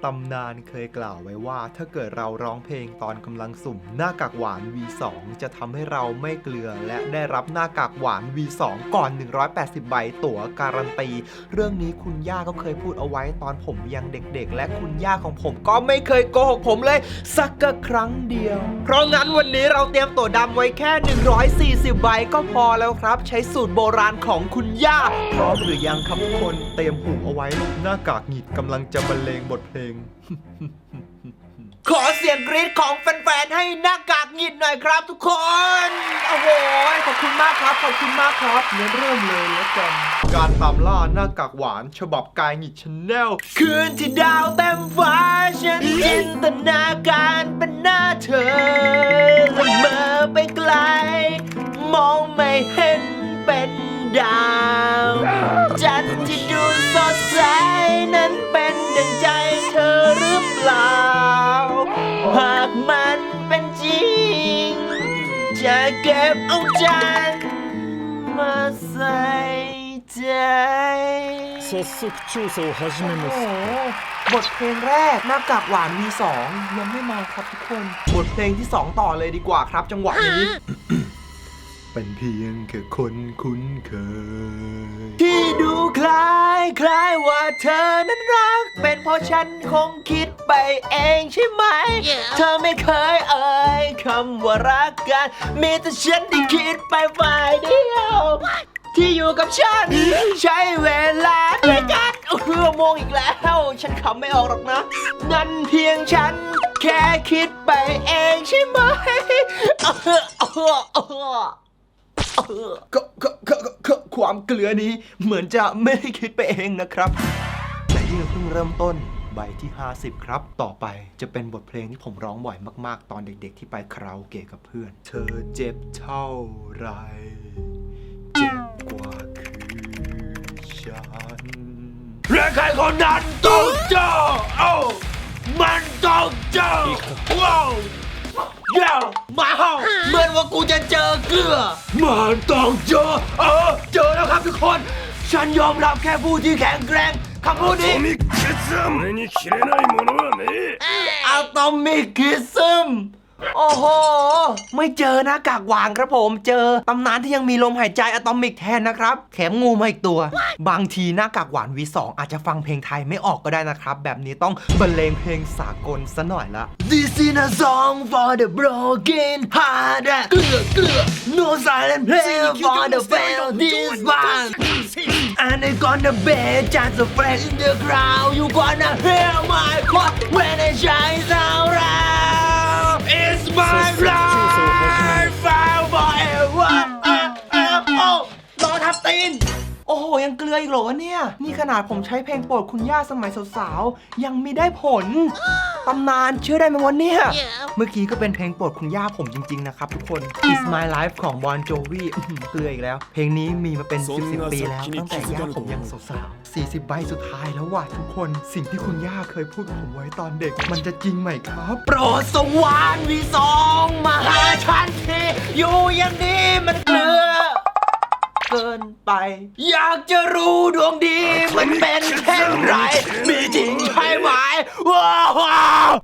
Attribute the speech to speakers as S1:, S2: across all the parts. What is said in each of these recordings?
S1: ตำนานเคยกล่าวไว้ว่าถ้าเกิดเราร้องเพลงตอนกำลังสุ่มหน้ากากหวาน V2 จะทำให้เราไม่เกลือและได้รับหน้ากากหวาน V2 ก่อน180 ใบตั๋วการันตีเรื่องนี้คุณย่าก็เคยพูดเอาไว้ตอนผมยังเด็กๆและคุณย่าของผมก็ไม่เคยโกหกผมเลยสักครั้งเดียวเพราะงั้นวันนี้เราเตรียมตั๋วดำไว้แค่140ใบก็พอแล้วครับใช้สูตรโบราณของคุณย่าพร้อมหรือยังครับทุกคนเตรียมหูเอาไว้หน้ากากหงิดกำลังจะบรรเลงบทเพลง ขอเสียงกรี๊ดของแฟนๆให้หน้ากากหงิดหน่อยครับทุกคนโอ้โหขอบคุณมากครับขอบคุณมากครับงั้นเริ่มเลยแล้วกันการตามล่าหน้ากากหวานฉบับกายหงิดชาแนลคืนที่ดาวเต็มฟ้าฉันจินตนาการเป็นหน้าเธอละเมอไปไกลมองไม่เห็นเป็นดาวจันทร์ที่ดูสดใสนั้นเป็นดังใจเธอหรือเปล่าหากมันเป็นจริงจะเก็บเอาจันทร์มาใส่ใจ
S2: 早速調査を始めます。
S1: บทเพลงแรกหน้ากากหวาน V2 ยังไม่มาครับทุกคนบทเพลงที่2ต่อเลยดีกว่าครับจังหวะนี้ เป็นเพียงแค่คนคุ้นเคยที่ดูคล้ายว่าเธอนั้นรักเป็นเพราะฉันคงคิดไปเองใช่ไหม เธอไม่เคยเอ่ยคำว่ารักกันมีแต่ฉันที่คิดไปฝ่ายเดียวที่อยู่กับฉันใช้เวลาด้วยกันโมงอีกแล้วฉันขำไม่ออกหรอกนะนั่นเพียงฉันแค่คิดไปเองใช่ไหมความเกลือนี้เหมือนจะไม่ได้คิดไปเองนะครับแต่นี่เพิ่งเริ่มต้นใบที่50ครับต่อไปจะเป็นบทเพลงที่ผมร้องบ่อยมากๆตอนเด็กๆที่ไปคาราโอเกะกับเพื่อนเธอเจ็บเท่าไรเจ็บกว่าคือฉันและใครคนนั้นต้องเจอมันต้องเจอว้าวเย้มาเฮ้าเหมือนว่ากูจะเจอเกลือมันต้องเจอเจอแล้วครับทุกคนฉันยอมรับแค่ผู้ที่แข็งแกร่งคำพูดนี้
S2: 俺に切れないものはねえ。
S1: อะตอมิกคิซึมโอ้โหไม่เจอหน้ากากหวานครับผมเจอตำนานที่ยังมีลมหายใจอะตอมิกแทนนะครับแถมงูมาอีกตัวบางทีหน้ากากหวาน V2 อาจจะฟังเพลงไทยไม่ออกก็ได้นะครับแบบนี้ต้องบรรเลงเพลงสากลซะหน่อยละ This is a song for the broken hearted เกลือ No silent play for the failed this one And I gonna be just a friend in the crowd You gonna hear my call when I shine around It's my life forever รอทับตีนโอ้โหยังเกลืออีกเหรอวะเนี่ยนี่ขนาดผมใช้เพลงโปรดคุณย่าสมัยสาวๆยังมีได้ผลตำนานเชื่อได้ไหมวะเนี่ยเมื่อกี้ก็เป็นเพลงโปรดคุณย่าผมจริงๆนะครับทุกคน It's My Life ของ Bon Jovi เกลืออีกแล้วเพลงนี้มีมาเป็น10 ปีแล้วตั้งแต่ย่าผมยังสาวๆ40 ใบสุดท้ายแล้วว่ะทุกคนสิ่งที่คุณย่าเคยพูดกับผมไว้ตอนเด็กมันจะจริงไหมครับโปรดส่งหวาน V2 มาหาฉันทีอยู่อย่างนี้มันเกลือเกินไปอยากจะรู้ดวงดีมันเป็นเช่นไรมีจริงใช่ไหมว้าว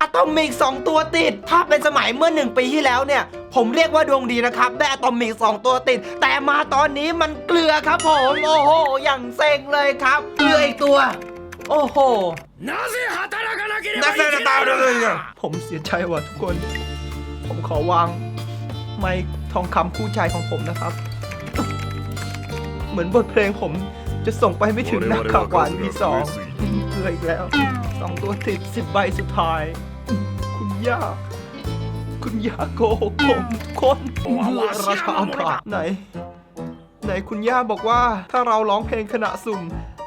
S1: อะตอมิก2ตัวติดถ้าเป็นสมัยเมื่อ1 ปีที่แล้วเนี่ยผมเรียกว่าดวงดีนะครับได้อะตอมิก2ตัวติดแต่มาตอนนี้มันเกลือครับผมโอ้โหอย่างเซ็งเลยครับเกลืออีกตัวโอ้โห
S2: なぜ働かなければいけないのだ。
S1: ผมเสียใจว่ะทุกคนผมขอวางไมค์ทองคำคู่ใจของผมนะครับเหมือนบทเพลงผมจะส่งไปไม่ถึงหน้ากากหวาน V2 เกลืออีกแล้ว2 ตัวติด10 ใบสุดท้ายคุณย่าโกหกผมคนราชาอากาศไหนคุณย่าบอกว่าถ้าเราร้องเพลงขณะสุ่ม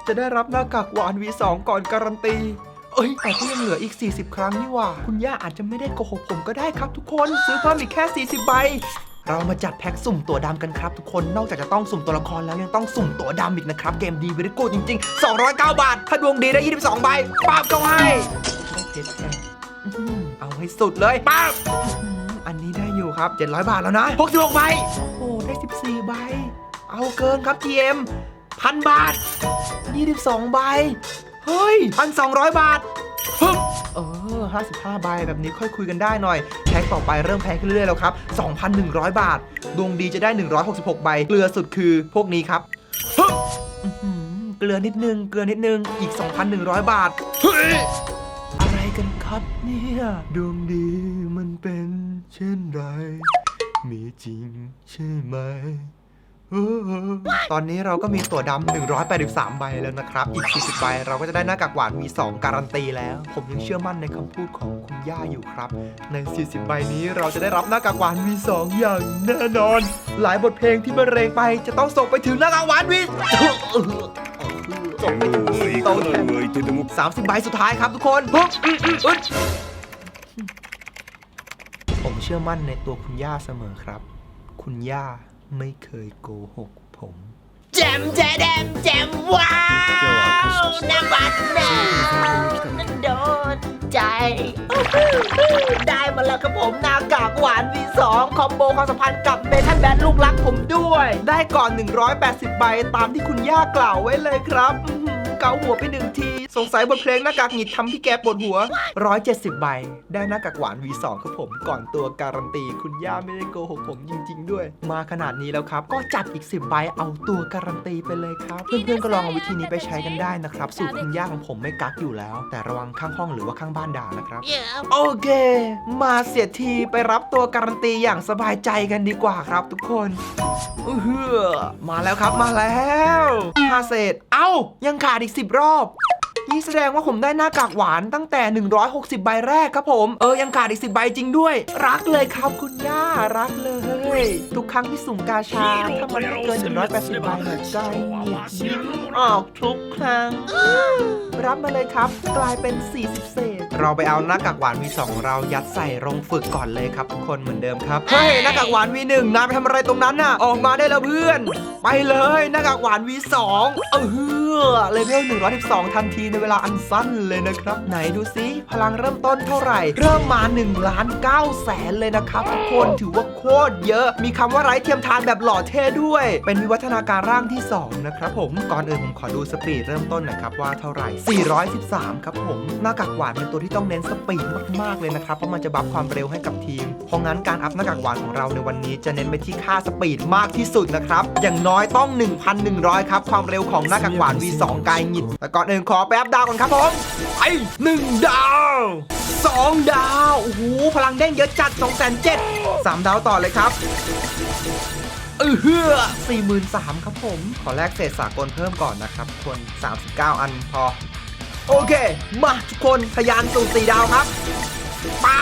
S1: จะได้รับหน้ากากหวาน V2 ก่อนการันตีแต่ก็ยังเหลืออีก40 ครั้งนี่หว่าคุณย่าอาจจะไม่ได้โกหกผมก็ได้ครับทุกคนซื้อเพิ่มอีกแค่40 ใบเรามาจัดแพ็คสุ่มตัวดำกันครับทุกคนนอกจากจะต้องสุ่มตัวละครแล้วยังต้องสุ่มตัวดำอีกนะครับเกมดีเวริโก้จริงๆ209 บาทถ้าดวงดีได้22 ใบป้าบเข้าให้ได้เพชรแค่เอาให้สุดเลยป้าบอันนี้ได้อยู่ครับ700 บาทแล้วนะ66 ใบโอ้ได้14 ใบเอาเกินครับ GM 1,000 บาท22 ใบเฮ้ย 1,200 บาท 55 ใบแบบนี้ค่อยคุยกันได้หน่อยแพ็คต่อไปเริ่มแพงขึ้นเรื่อยๆแล้วครับ 2,100 บาทดวงดีจะได้166ใบเกลือสุดคือพวกนี้ครับฮึเกลือนิดนึงอีก 2,100 บาทเฮ้ยอะไรกันครับเนี่ยดวงดีมันเป็นเช่นไรมีจริงใช่ไหมตอนนี้เราก็มีตั๋วดำ183 ใบแล้วนะครับ อีก 40 ใบเราก็จะได้หน้ากากหวาน V2 การันตีแล้ว ผมยังเชื่อมั่นในคำพูดของคุณย่าอยู่ครับ ใน 40 ใบนี้เราจะได้รับหน้ากากหวาน V2 อย่างแน่นอน หลายบทเพลงที่บรรเลงไปจะต้องส่งไปถึงหน้ากากหวาน V ส่งไปถึงโตแทน30 ใบสุดท้ายครับทุกคนผมเชื่อมั่นในตัวคุณย่าเสมอครับ คุณย่าไม่เคยโกหกผมแจมว้าวน้ำบัดแม่โดนใจได้มาแล้วครับผมหน้ากากหวาน V2 คอมโบความสัมพันธ์กับเมทัลแบนลูกรักผมด้วยได้ก่อน180 ใบตามที่คุณย่ากล่าวไว้เลยครับเกาหัวไป1 ทีสงสัยบทเพลงหน้ากากหงิดทำพี่แกปวดหัว170 ใบได้หน้ากากหวาน V2 ครับผมก่อนตัวการันตีคุณย่าไม่ได้โกหกผมจริงๆด้วยมาขนาดนี้แล้วครับก็จัดอีก10 ใบเอาตัวการันตีไปเลยครับเพื่อนๆก็ลองเอาวิธีนี้ไปใช้กันได้นะครับสูตรคุณย่าของผมไม่กักอยู่แล้วแต่ระวังข้างห้องหรือว่าข้างบ้านด่านะครับโอเคมาเสียทีไปรับตัวการันตีอย่างสบายใจกันดีกว่าครับทุกคนมาแล้วครับมาแล้ว5 เศษเอ้ายังขาดอีก10 รอบนี่แสดงว่าผมได้หน้ากากหวานตั้งแต่160 ใบแรกครับผมยังขาดอีก10 ใบจริงด้วยรักเลยครับคุณย่ารักเลยทุกครั้งที่สุ่มกาชาถ้ามันไม่เกิน180 ใบหัวใจยิ้มออกทุกครั้งรับมาเลยครับกลายเป็น40 เศษเราไปเอาหน้ากากหวาน V2 ของเรายัดใส่โรงฝึกก่อนเลยครับทุกคนเหมือนเดิมครับเฮ้ยหน้ากากหวาน V1 นายไปทำอะไรตรงนั้นน่ะออกมาได้แล้วเพื่อนไปเลยหน้ากากหวาน V2 เลเวล112ทันทีในเวลาอันสั้นเลยนะครับไหนดูซิพลังเริ่มต้นเท่าไหร่เริ่มมา1,900,000เลยนะครับทุกคนถือว่าโคตรเยอะมีคำว่าไร้เทียมทานแบบหล่อเท่ด้วยเป็นวิวัฒนาการร่างที่2นะครับผมก่อนอื่นผมขอดูสปีดเริ่มต้นหน่อยครับว่าเท่าไหร่413ครับผมหน้ากากหวานเป็นตัวที่ต้องเน้นสปีดมากๆเลยนะครับเพราะมันจะบัฟความเร็วให้กับทีมเพราะงั้นการอัพหน้ากากหวานของเราในวันนี้จะเน้นไปที่ค่าสปีดมากที่สุดนะครับอย่างน้อยต้อง 1,100 ครับความเร็วของหน้ากากหวาน V2 กายหงิดแต่ก่อนอื่นขอไปอัพดาวก่อนครับผมไป1 ดาว2 ดาวโอ้โหพลังเด้งเยอะจัด 2,700,000 3 ดาวต่อเลยครับ43,000 ครับผมขอแลกเศษสากลเพิ่มก่อนนะครับคน39 อันพอโอเคมาทุกคนทะยานสู่4 ดาวครับป้า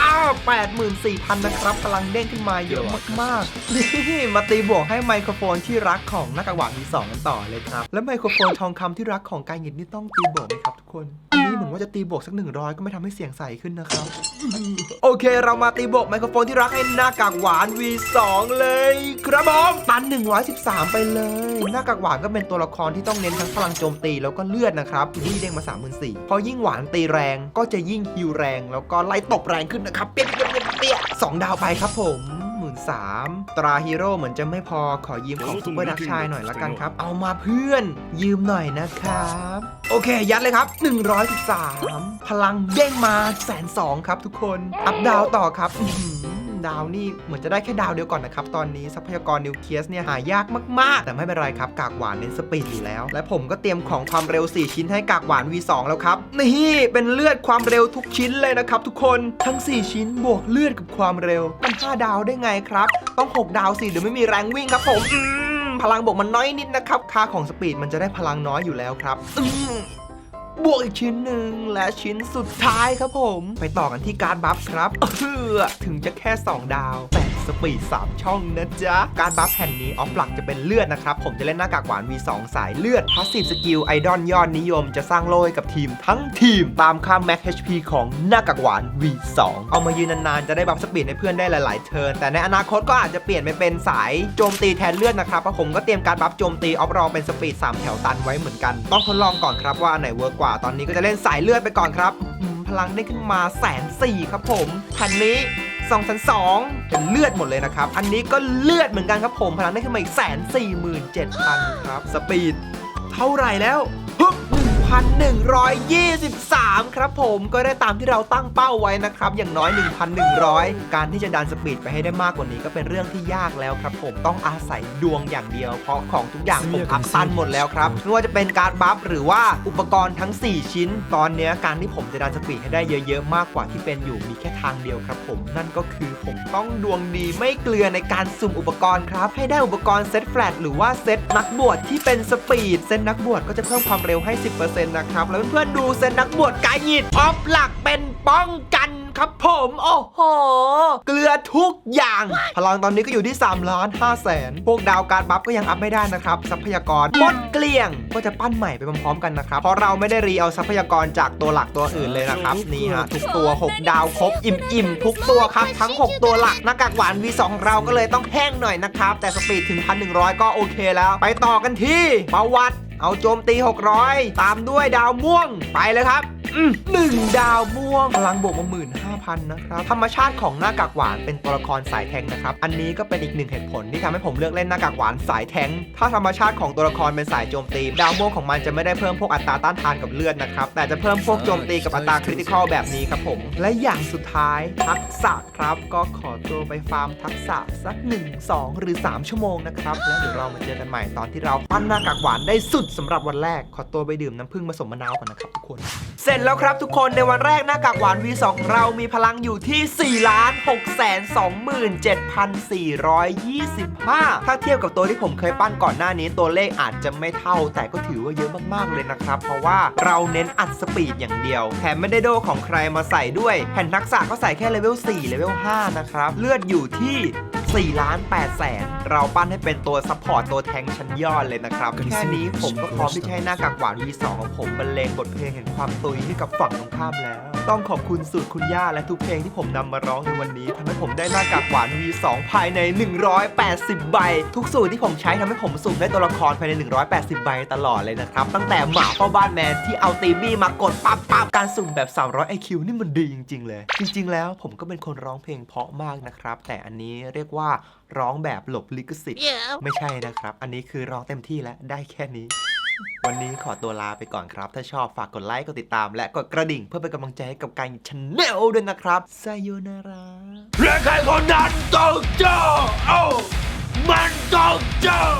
S1: 84,000 นะครับพลังเด้งขึ้นมาเยอะมากๆนี่มาตีบวกให้ไมโครโฟนที่รักของหน้ากากหวาน V2 กันต่อเลยครับและไมโครโฟนทองคำที่รักของกายหงิดนี่ต้องตีบวกไหมครับทุกคนอันนี้เหมือนว่าจะตีบวกสัก100ก็ไม่ทำให้เสียงใสขึ้นนะครับโอเคเรามาตีบวกไมโครโฟนที่รักให้หน้ากากหวาน V2 เลยครับผมตัน113ไปเลยหน้ากากหวานก็เป็นตัวละครที่ต้องเน้นทั้งพลังโจมตีแล้วก็เลือดนะครับที่เด้งมา 34,000 พอยิ่งหวานตีแรงก็จะยิ่งฮิวแรงแล้วก็ไล่ตบแรงขึ้นนะครับเปี้ย2 ดาวไปครับผม13,000 ตราฮีโร่เหมือนจะไม่พอขอยืมของซุปเปอร์ดักชายหน่อยละกันครับเอามาเพื่อนยืมหน่อยนะครับโอเคยัดเลยครับ113พลังเด้งมา120,000ครับทุกคนอัพดาวต่อครับดาวนี่เหมือนจะได้แค่ดาวเดียวก่อนนะครับตอนนี้ทรัพยากรนิวเคลียสเนี่ยหายากมากๆแต่ไม่เป็นไรครับกากหวานเน้นสปีดอยู่แล้วและผมก็เตรียมของความเร็ว4 ชิ้นให้กากหวาน V2 แล้วครับนี่เป็นเลือดความเร็วทุกชิ้นเลยนะครับทุกคนทั้ง4 ชิ้นบวกเลือดกับความเร็วมัน5 ดาวได้ไงครับต้อง6 ดาวสิเดี๋ยวไม่มีแรงวิ่งครับผมพลังบวกมันน้อยนิดนะครับค่าของสปีดมันจะได้พลังน้อยอยู่แล้วครับบวกอีกชิ้นหนึ่งและชิ้นสุดท้ายครับผมไปต่อกันที่การ์ดบัฟครับถึงจะแค่2 ดาวแต่สปีด3 ช่องนะจ๊ะการบัฟแผ่นนี้ออฟหลักจะเป็นเลือดนะครับผมจะเล่นหน้ากากหวาน V2 สายเลือดพาสซีฟสกิลไอดอลยอดนิยมจะสร้างโล่ให้กับทีมทั้งทีมตามค่า Max HP ของหน้ากากหวาน V2 เอามายืนนานๆจะได้บัฟสปีดให้เพื่อนได้หลายๆเทิร์นแต่ในอนาคตก็อาจจะเปลี่ยนไปเป็นสายโจมตีแทนเลือดนะครับเพราะผมก็เตรียมการบัฟโจมตีออฟรอเป็นสปีด3 แถวตันไว้เหมือนกันต้องทดลองก่อนครับว่าอันไหนเวิร์กกว่าตอนนี้ก็จะเล่นสายเลือดไปก่อนครับพลังได้ขึ้นมา140,000ครับผมพันนี้2,200เป็นเลือดหมดเลยนะครับอันนี้ก็เลือดเหมือนกันครับผมพลังได้ขึ้นมาอีก147,000ครับสปีดเท่าไหร่แล้ว 1,123 ครับผมก็ได้ตามที่เราตั้งเป้าไว้นะครับอย่างน้อย 1,100 การที่จะดันสปีดไปให้ได้มากกว่านี้ก็เป็นเรื่องที่ยากแล้วครับผมต้องอาศัยดวงอย่างเดียวเพราะของทุกอย่างผมอัพตันหมดแล้วครับไม่ว่าจะเป็นการบัฟหรือว่าอุปกรณ์ทั้ง 4 ชิ้นตอนนี้การที่ผมจะดันสปีดให้ได้เยอะๆมากกว่าที่เป็นอยู่มีแค่ทางเดียวครับผมนั่นก็คือผมต้องดวงดีไม่เกลือในการสุ่มอุปกรณ์ครับให้ได้อุปกรณ์เซตแฟลตหรือว่าเซตนักบวชที่เป็นสปีดเซตนักบวชก็จะเพิ่มความเร็วให้ 10% นะครับแล้วเพื่อนๆดูเซตนักบวชกายหยิดออฟหลักเป็นป้องกันครับผมโอ้โหเกลือทุกอย่างพลังตอนนี้ก็อยู่ที่3,500,000พวกดาวการบัฟก็ยังอัพไม่ได้นะครับทรัพยากรหมดเกลี้ยงก็จะปั้นใหม่ไปพร้อมๆกันนะครับเพราะเราไม่ได้รีเอาทรัพยากรจากตัวหลักตัวอื่นเลยนะครับนี่ฮะทุกตัว6ดาวครบอิ่มๆทุกตัวครับทั้ง6ตัวหลักหน้ากากหวาน V2 ของเราก็เลยต้องแห้งหน่อยนะครับแต่สปีดถึง 1,100 ก็โอเคแล้วไปต่อกันที่ประวัติเอาโจมตี600ตามด้วยดาวม่วงไปเลยครับ1 ดาวม่วงพลังบวกมา 15,000 นะครับธรรมชาติของหน้ากากหวานเป็นตัวละครสายแทงนะครับอันนี้ก็เป็นอีกหนึ่งเหตุผลที่ทำให้ผมเลือกเล่นหน้ากากหวานสายแทงถ้าธรรมชาติของตัวละครเป็นสายโจมตีดาวม่วงของมันจะไม่ได้เพิ่มพวกอัตราต้านทานกับเลือดนะครับแต่จะเพิ่มพวกโจมตีกับอัตราคริติคอลแบบนี้ครับผมและอย่างสุดท้ายทักษะครับก็ขอตัวไปฟาร์มทักษะสัก1 2 หรือ 3 ชั่วโมงนะครับแล้วเดี๋ยวเรามาเจอกันใหม่ตอนที่เราปั้นหน้ากากหวานได้สุดสำหรับวันแรกขอตัวไปดื่มน้ำผึ้งผสมมะนาวก่อนนะครับทุกคนเสร็จแล้วครับทุกคนในวันแรกหน้ากากหวาน V2 ของเรามีพลังอยู่ที่ 4,627,425 ถ้าเทียบกับตัวที่ผมเคยปั้นก่อนหน้านี้ตัวเลขอาจจะไม่เท่าแต่ก็ถือว่าเยอะมากๆเลยนะครับเพราะว่าเราเน้นอัดสปีดอย่างเดียวแถมไม่ได้โดของใครมาใส่ด้วยแผ่นทักษะก็ใส่แค่เลเวล 4 เลเวล 5 นะครับเลือดอยู่ที่ 4,800,000 เราปั้นให้เป็นตัวซัพพอร์ตตัวแทงชั้นยอดเลยนะครับแค่นี้ผมก็พร้อมที่จะให้หน้ากากหวาน V2 ของผมบรรเลงบทเพลงแห่งความตุยให้กับฝั่งตรงข้ามแล้วต้องขอบคุณสูตรคุณย่าและทุกเพลงที่ผมนำมาร้องในวันนี้ทำให้ผมได้หน้ากากหวาน V2 ภายใน180 ใบทุกสูตรที่ผมใช้ทำให้ผมสุ่มได้ตัวละครภายใน180 ใบตลอดเลยนะครับตั้งแต่หมาเฝ้าบ้านแมนที่เอาตีบี้มากดปั๊บการสุ่มแบบ300 IQ นี่มันดีจริงๆเลยจริงๆแล้วผมก็เป็นคนร้องเพลงเพราะมากนะครับแต่อันนี้เรียกว่าร้องแบบหลบลิขสิทธิ์ไม่ใช่นะครับอันนี้คือร้องเต็มที่แล้วได้แค่นี้วันนี้ขอตัวลาไปก่อนครับถ้าชอบฝากกดไลค์กดติดตามและกดกระดิ่งเพื่อเป็นกำลังใจให้กับการชแนลด้วยนะครับไซโยนาราและใครคนนั้นต้องเจอมันต้องเจอ